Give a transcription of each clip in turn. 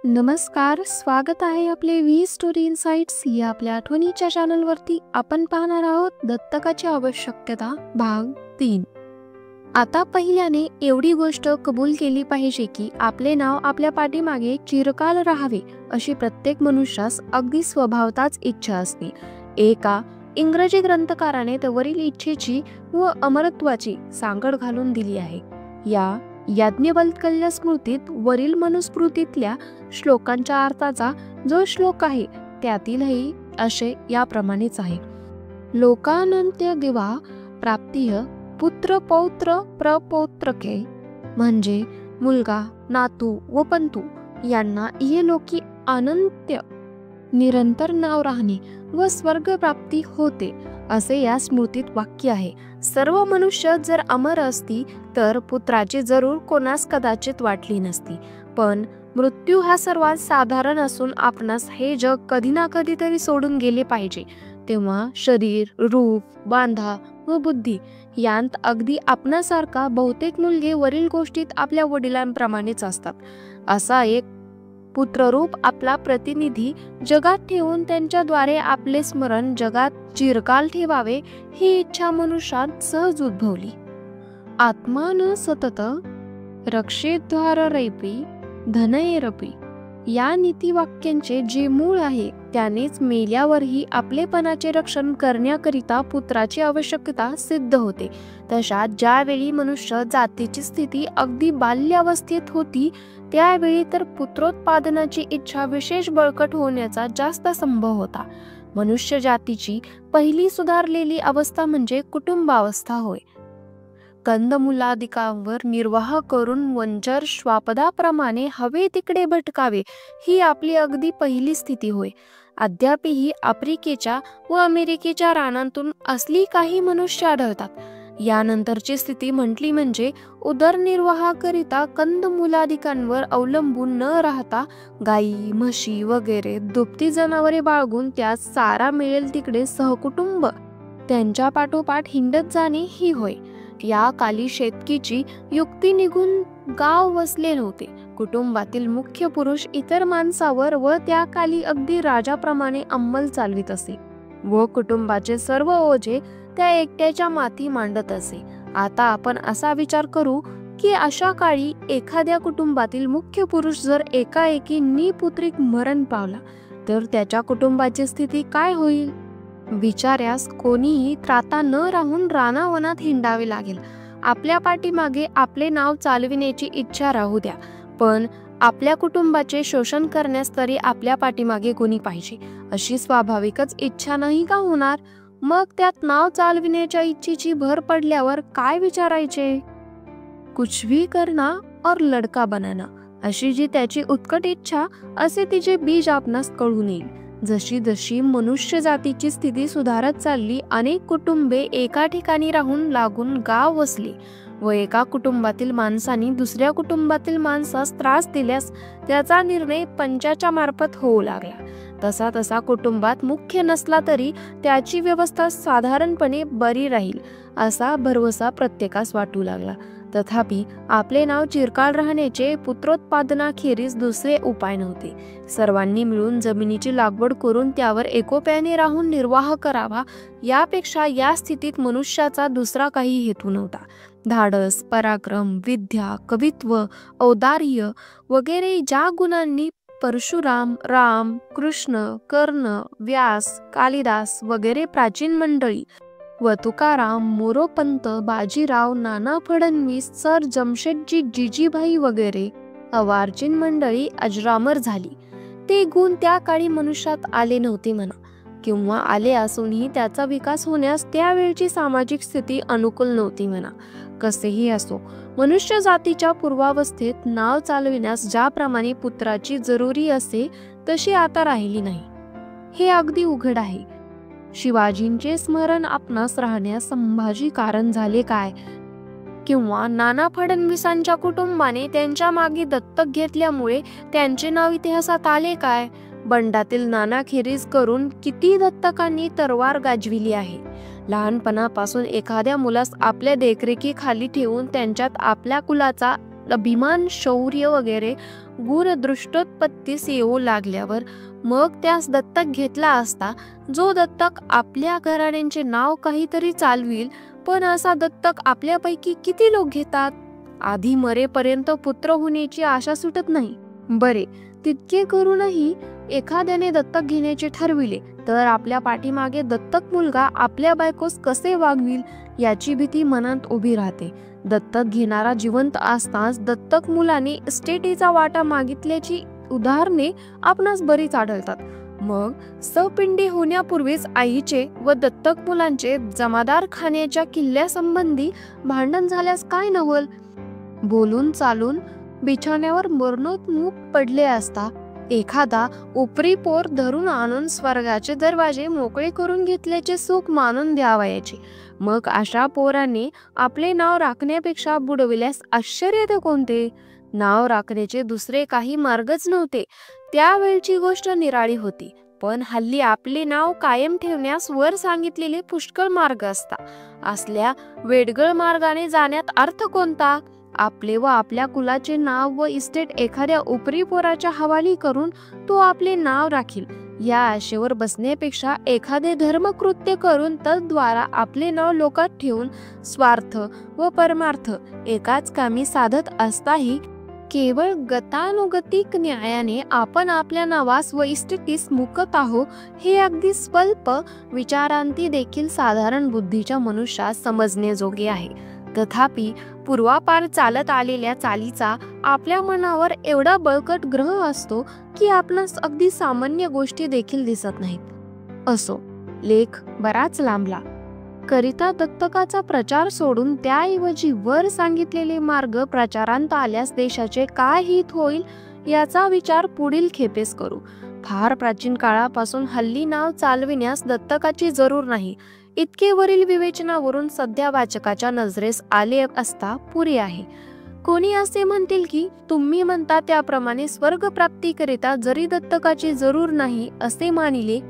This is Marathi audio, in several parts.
नमस्कार, स्वागत आहे आपले व्ही स्टोरी इनसाइट्स या आपल्या आठवणीच्या चॅनलवरती. आपण पाहणार आहोत दत्तकाची आवश्यकता भाग 3. आता पहिल्याने एवढी गोष्ट कबूल केली पाहिजे की आपले नाव आपल्या पाठीमागे चिरकाल राहावे अशी प्रत्येक मनुष्यास अगदी स्वभावताच इच्छा असते. एका इंग्रजी ग्रंथकाराने त्यावरील इच्छेची व अमरत्वाची सांगड घालून दिली आहे. या याज्ञवल्क्य स्मृतीत वरील मनुस्मृतीतल्या श्लोकांच्या अर्थाचा जो श्लोक आहे त्यातीलही असे याप्रमाणेच आहे. लोकानंत्य दिवा प्राप्तिय पुत्र पौत्र प्रपौत्रके, म्हणजे मुलगा, नातू व पंतू यांना इहलोकी अनंत्य निरंतर नाव राहणे व स्वर्ग प्राप्ती होते असे या स्मृतीत वाक्य आहे. सर्व मनुष्य जर अमर असती तर पुत्राची जरूर कोणास कदाचित वाटली नसती. पण मृत्यू हा सर्वात साधारण असून आपणास हे जग कधी ना कधीतरी सोडून गेले पाहिजे. तेव्हा शरीर, रूप, बांधा व बुद्धी यांत अगदी आपणासारखा बहुतेक मुलगे वरील गोष्टीत आपल्या वडिलांप्रमाणेच असतात. असा एक पुत्ररूप आपला प्रतिनिधी जगात ठेवून त्यांच्याद्वारे आपले स्मरण जगात चिरकाल ठेवावे ही इच्छा मनुष्यात सहज उद्भवली. आत्मान सतत रक्षेद्वाररैपी धनयेरपी या नीतिवाक्यांचे जे मूळ आहे त्यानेच मेल्यावरही आपलेपणाचे रक्षण करण्याकरिता पुत्राची आवश्यकता सिद्ध होते. तशा ज्यावेळी मनुष्य जातीची स्थिती अगदी बाल्यावस्थेत होती त्यावेळी तर पुत्रोत्पादनाची इच्छा विशेष बळकट होण्याचा जास्त संभव होता. मनुष्य जातीची पहिली सुधारलेली अवस्था म्हणजे कुटुंबावस्था होय. कंदमुलादिकांवर निर्वाह करून वंचर श्वापदाप्रमाणे हवे तिकडे भटकावे ही आपली अगदी पहिली स्थिती होय. अद्यापही आफ्रिकेच्या व अमेरिकेच्या रानांतून असली काही मनुष्य आढळतात. यानंतरची स्थिती म्हटली म्हणजे उदरनिर्वाहाकरिता कंदमुलादिकांवर अवलंबून न राहता गायी, म्हशी वगैरे दुभती जनावरे बाळगून त्यास चारा मिळेल तिकडे सहकुटुंब त्यांच्या पाठोपाठ हिंडत जाणे ही होय. या काली शेतकीची युक्ती निघून गाव वसले नव्हते. कुटुंबातील मुख्य पुरुष इतर माणसावर व त्या काली अगदी राजाप्रमाणे अंमल चालवित असे व कुटुंबाचे सर्व ओझे त्या एकट्याच्या माथी मांडत असे. आता आपण असा विचार करू की अशा काळी एखाद्या कुटुंबातील मुख्य पुरुष जर एकाएकी निपुत्रिक मरण पावला तर त्याच्या कुटुंबाची स्थिती काय होईल? विचार्यास कोणीही त्राता न राहून रानावनात हिंडावे लागेल. आपल्या पाठीमागे आपले नाव चालविण्याची इच्छा राहू द्या, पण आपल्या कुटुंबाचे शोषण करण्यास तरी आपल्या पाठीमागे कोणी पाहिजे अशी स्वाभाविकच इच्छा नाही का होणार? मग त्यात नाव चालविण्याच्या इच्छेची भर पडल्यावर काय विचारायचे? कुछ भी करना और लडका बनाना अशी जी त्याची उत्कट इच्छा असे तिचे बीज आपणास कळून येईल. जशी जशी मनुष्य जातीची स्थिती सुधारत चालली अनेक कुटुंबे एका ठिकाणी राहून लागून गाव वसले व एका कुटुंबातील माणसांनी दुसऱ्या कुटुंबातील माणसास त्रास दिल्यास त्याचा निर्णय पंचाच्या मार्फत होऊ लागला. तसा तसा कुटुंबात मुख्य नसला तरी त्याची व्यवस्था साधारणपणे बरी राहील असा भरवसा प्रत्येकास वाटू लागला. तथापि आपले नाव चिरकाल राहण्याचे पुत्रोत्पादनाखेरीज दुसरे उपाय नव्हते. सर्वांनी मिळून जमिनीची लागवड करून त्यावर एकोप्याने राहून निर्वाह करावा यापेक्षा या स्थितीत मनुष्याचा दुसरा काही हेतू नव्हता. धाडस, पराक्रम, विद्या, कवित्व, औदार्य वगैरे ज्या गुणांनी परशुराम, राम, कृष्ण, कर्ण, व्यास, कालिदास वगैरे प्राचीन मंडळी व तुकाराम, मोरोपंत, बाजीराव, नाना फडणवीस, सर जमशेदजी जिजीभाई वगैरे अवार्जिन मंडळी अजरामर झाली, ते गुण त्या काळी मनुष्यात आले नव्हते म्हणा, किंवा आले असूनही त्याचा विकास होण्यास त्यावेळची सामाजिक स्थिती अनुकूल नव्हती म्हणा. कसेही असो, मनुष्य जातीच्या पूर्वावस्थेत नाव चालविण्यास ज्याप्रमाणे पुत्राची जरुरी असे तशी आता राहिली नाही हे अगदी उघड आहे. शिवाजींचे स्मरण आपणास राहण्यास संभाजी कारण झाले काय? किंवा नाना फडणवीसांच्या कुटुंबाने त्यांच्या मागे दत्तक घेतल्यामुळे त्यांचे नाव इतिहासात आले काय? बंडातील नानाखेरीज करून किती दत्तकांनी तरवार गाजविली आहे. लहानपणापासून एखाद्या मुलास आपल्या देखरेखीखाली ठेवून त्यांच्यात आपल्या कुलाचा अभिमान, शौर्य वगैरे गुण दृष्टोत्पत्तीस येऊ लागल्यावर मग त्यास दत्तक घेतला असता, जो दत्तक आपल्या घराण्यांचे नाव काहीतरी चालविल, पण असा दत्तक आपल्यापैकी किती लोक घेतात? आधी मरेपर्यंत पुत्र होण्याची आशा सुटत नाही. बरे, तितके करूनही एखाद्याने दत्तक घेण्याचे ठरविले तर आपल्या पाठीमागे दत्तक मुलगा आपल्या बायकोस कसे वागविल याची भीती मनात उभी राहते. दत्तक घेणारा जिवंत असताच दत्तक मुलाने इस्टेटीचा वाटा मागितल्याची उदाहरणे आपणास बरीच आढळतात. मग सपिंडी होण्यापूर्वीच आईचे व दत्तक मुलांचे जमादार खाण्याच्या किल्ल्यासंबंधी भांडण झाल्यास काय नवल? बोलून चालून बिछाण्यावर मरणोन्मुख पडले असता एखादा उपरी पोर धरून आणून स्वर्गाचे दरवाजे मोकळे करून घेतल्याचे सुख मानून द्यावयाचे. मग अशा पोराने आपले नाव राखण्यापेक्षा बुडविल्यास आश्चर्य ते कोणते? नाव राखण्याचे दुसरे काही मार्गच नव्हते. त्यावेळची गोष्ट निराळी होती, पण हल्ली आपले नाव कायम ठेवण्यास वर सांगितलेले पुष्कळ मार्ग असल्या वेडगळ मार्गाने जाण्यात अर्थ कोणता? आपले व आपल्या कुलाचे नाव व इस्टेट एखाद्या उपरी पोराच्या हवाली करून तो आपले नाव राखील या आशेवर बसण्यापेक्षा एखादे धर्मकृत्य करून तद्वारा आपले नाव लोकात ठेवून स्वार्थ व परमार्थ एकाच कामी साधत असताही केवळ गतानुगतिक न्यायाने आपण आपल्या नावास व इस्टेटीस मुकत आहो हे अगदी स्वल्प विचारांती देखील साधारण बुद्धीच्या मनुष्यास समजण्याजोगे आहे. तथापि पूर्वापार चालत आलेल्या चालीचा आपल्या मनावर एवढा बळकट ग्रह असतो की आपणास अगदी सामान्य गोष्टी देखील दिसत नाहीत. असो, लेख बराच लांबला. करिता दत्तकाचा प्रचार सोडून त्याऐवजी वर सांगितलेले मार्ग प्रचारांत आल्यास देशाचे काय हित होईल याचा विचार पुढील खेपेस करू. फार प्राचीन काळापासून हल्ली नाव चालविण्यास दत्तकाची जरूर नाही इतके वरील विवेचनावरून सध्या वाचकाच्या नजरेस आले असता पुरे आहे. कोणी असे म्हणतील की तुम्ही म्हणता त्याप्रमाणे स्वर्ग प्राप्तीकरिता जरी दत्तकाची जरूर नाही असे मानिले,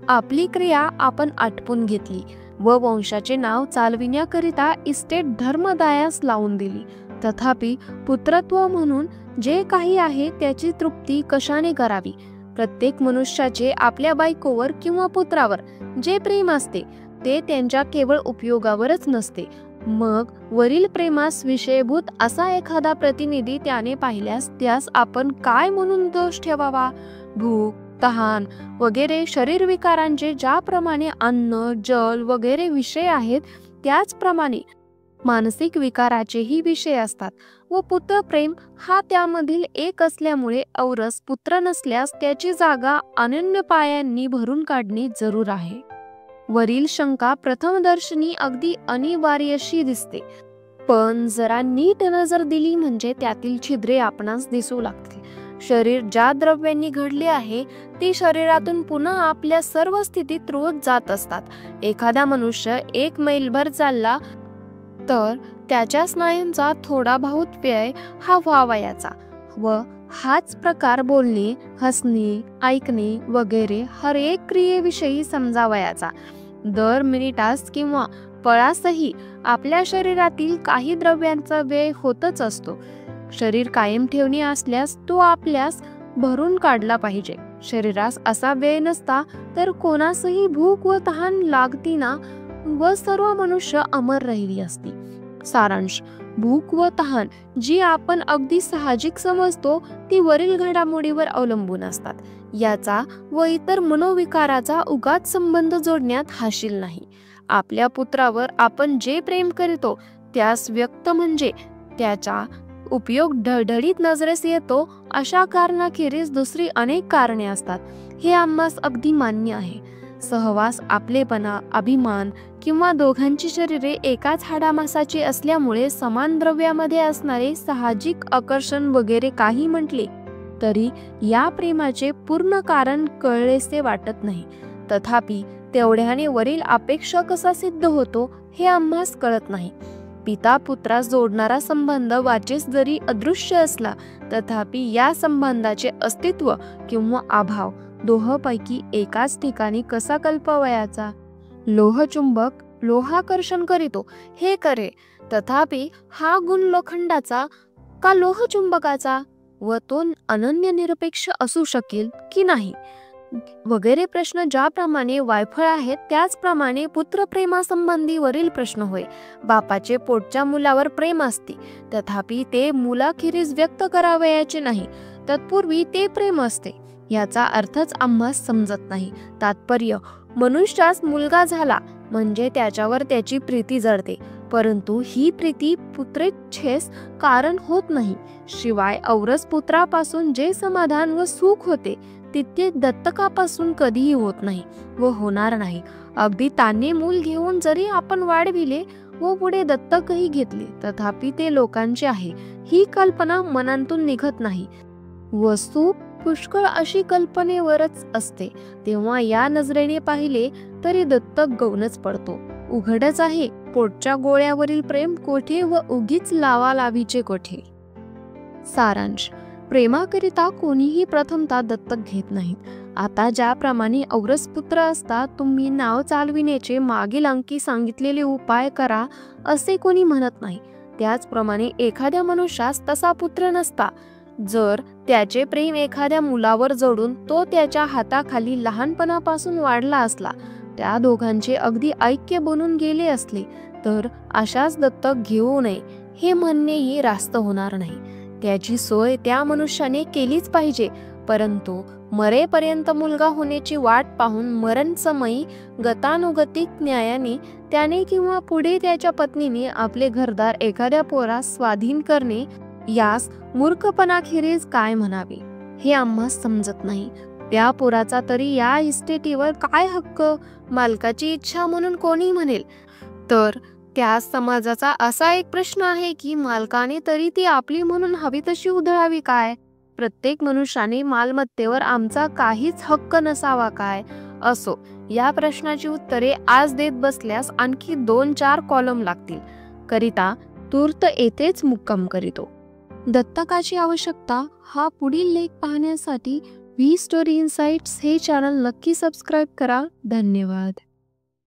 आपली क्रिया आपण आटपून घेतली व वंशाचे नाव चालविण्याकरिता इस्टेट धर्मदायास लावून दिली. तथापि पुत्रत्व म्हणून जे काही आहे त्याची तृप्ती कशाने करावी? प्रत्येक मनुष्याचे आपल्या बायकोवर किंवा पुत्रावर जे प्रेम असते ते त्यांच्या केवळ उपयोगावरच नसते. मग वरील प्रेमास विषयभूत असा एखादा प्रतिनिधी त्याने पाहिल्यास त्यास आपण काय म्हणून दोष ठेवावा? भूक, तहान वगैरे शरीर विकारांचे ज्याप्रमाणे अन्न, जल वगैरे विषय आहेत त्याचप्रमाणे मानसिक विकाराचेही विषय असतात व पुत्रप्रेम हा त्यामधील एक असल्यामुळे औरस पुत्र नसल्यास त्याची जागा अनन्यपायांनी भरून काढणे जरूर आहे. वरील शंका प्रथमदर्शनी अगदी अनिवार्यशी दिसते, पण जरा नीट नजर दिली म्हणजे त्यातील छिद्रे आपणास दिसू लागतील. शरीर ज्या द्रव्यांनी घडले आहे ते शरीरातून पुन्हा आपल्या सर्व स्थितीत रोज जात असतात. एखादा मनुष्य 1 मैलभर चालला तर त्याच्या स्नायूंचा थोडा बहुत व्यय हा व्हावयाचा व हाच प्रकार बोलणे, हसणे, ऐकणे वगैरे हर एक क्रियेविषयी समजावयाचा. दर मिनिटास किंवा पळासही आपल्या शरीरातील काही द्रव्यांचा व्यय होतच असतो. शरीर कायम ठेवणे असल्यास तो आपल्यास भरून काढला पाहिजे. शरीरास असा व्यय नसता तर कोणासही भूक व तहान लागती ना व सर्व मनुष्य अमर राहिली असती. सारांश: भूक व तहान जी आपण अगदी साहजिक समजतो ती वरील घडामोडीवर अवलंबून असतात. याचा व इतर मनोविकाराचा उगाच संबंध जोडण्यात हाशील नाही. आपल्या पुत्रावर आपण जे प्रेम करीतो त्यास व्यक्त म्हणजे त्याचा उपयोग ढळढळीत नजरेस येतो अशा कारणाखेरीज दुसरी अनेक कारणे असतात हे आम्हास अगदी मान्य आहे. सहवास, आपलेपणा, अभिमान किंवा दोघांची शरीरे एकाच हाडामासाची असल्यामुळे समान द्रव्यामध्ये असणारे साहजिक आकर्षण वगैरे काही म्हटले तरी या प्रेमाचे पूर्ण कारण कळलेसे वाटत नाही. तथापि तेवढ्याने वरील अपेक्षा कसा सिद्ध होतो हे आम्हास कळत नाही. पिता पुत्रास जोडणारा संबंध वाचेस जरी अदृश्य असला तथापि या संबंधाचे अस्तित्व किंवा अभाव दोहोपैकी एकाच ठिकाणी कसा कल्पवयाचा? लोहचुंबक लोहाकर्षण करीतो हे करे, तथापि हा गुण लोखंडाचा का लोहचुंबकाचा? व तो अनन्य निरपेक्ष असू शकेल की नाही वगैरे प्रश्न ज्याप्रमाणे वायफळ आहेत त्याचप्रमाणे पुत्रप्रेमासंबंधी वरील प्रश्न होय. बापाचे पोटच्या मुलावर प्रेम असते, तथापि ते मुलाखेरीज व्यक्त करावयाचे नाही. तत्पूर्वी ते प्रेम असते. याचा अर्थच आम्हास समजत नाही. तात्पर्य, मनुष्यास मुलगा झाला म्हणजे त्याच्यावर त्याची प्रीती जळते, परंतु ही प्रीती पुत्रेच्छेस कारण होत नाही. शिवाय औरस पुत्रापासून जे समाधान व सुख होते तिथे दत्तकापासून कधीही होत नाही व होणार नाही. अगदी ताने मूल घेऊन जरी आपण वाढविले व पुढे दत्तकही घेतले, तथापि ते लोकांचे आहे ही कल्पना मनातून निघत नाही. वस्तू पुष्कळ अशी कल्पनेवरच असते, तेव्हा या नजरेने पाहिले तरी दत्तक गौणच पडतो. उघडच आहे पोटच्या गोळ्यावरील प्रेम कोठे व उगीच लावालावीचे कोठे. सारांश, प्रेमाकरिता कोणीही प्रथमतः दत्तक घेत नाहीत. आता ज्याप्रमाणे औरस पुत्र असता तुम्ही नाव चालविण्याचे मागील अंकी सांगितलेले उपाय करा असे कोणी म्हणत नाही, त्याचप्रमाणे एखाद्या मनुष्यास तसा पुत्र नसता. जर त्याचे प्रेम एखाद्या मुलावर जोडून तो त्याच्या हाताखाली लहानपणापासून वाढला असला, त्या दोघांचे अगदी ऐक्य बनून गेले असले, तर अशाच दत्तक घेऊ नये हे म्हणणेही रास्त होणार नाही. त्याची सोय त्या मनुष्याने केलीच पाहिजे, परंतु मरेपर्यंत मुलगा होण्याची वाट पाहून मरणसमयी गतानुगतिक न्यायाने त्याने किंवा पुढे त्याच्या पत्नीने आपले घरदार एखाद्या पोरास स्वाधीन करणे, यास मूर्खपणाखेरीज काय म्हणावे हे आम्हास समजत नाही. त्या पोराचा तरी या इस्टेटीवर काय हक्क, मालकाची इच्छा म्हणून कोणी म्हणेल. तर त्या समाजाचा असा एक प्रश्न आहे की मालकाने तरी ती आपली म्हणून हवी तशी उधळावी काय? प्रत्येक मनुष्याने मालमत्तेवर आमचा काहीच हक्क नसावा काय? असो, या प्रश्नाची उत्तरे आज देत बसल्यास आणखी 2-4 कॉलम लागतील. करिता तूर्त येथेच मुक्काम करीतो. दत्तकाची आवश्यकता हा पुढील लेख पाहण्यासाठी व्ही स्टोरी इनसाइट्स हे चॅनल नक्की सबस्क्राईब करा. धन्यवाद.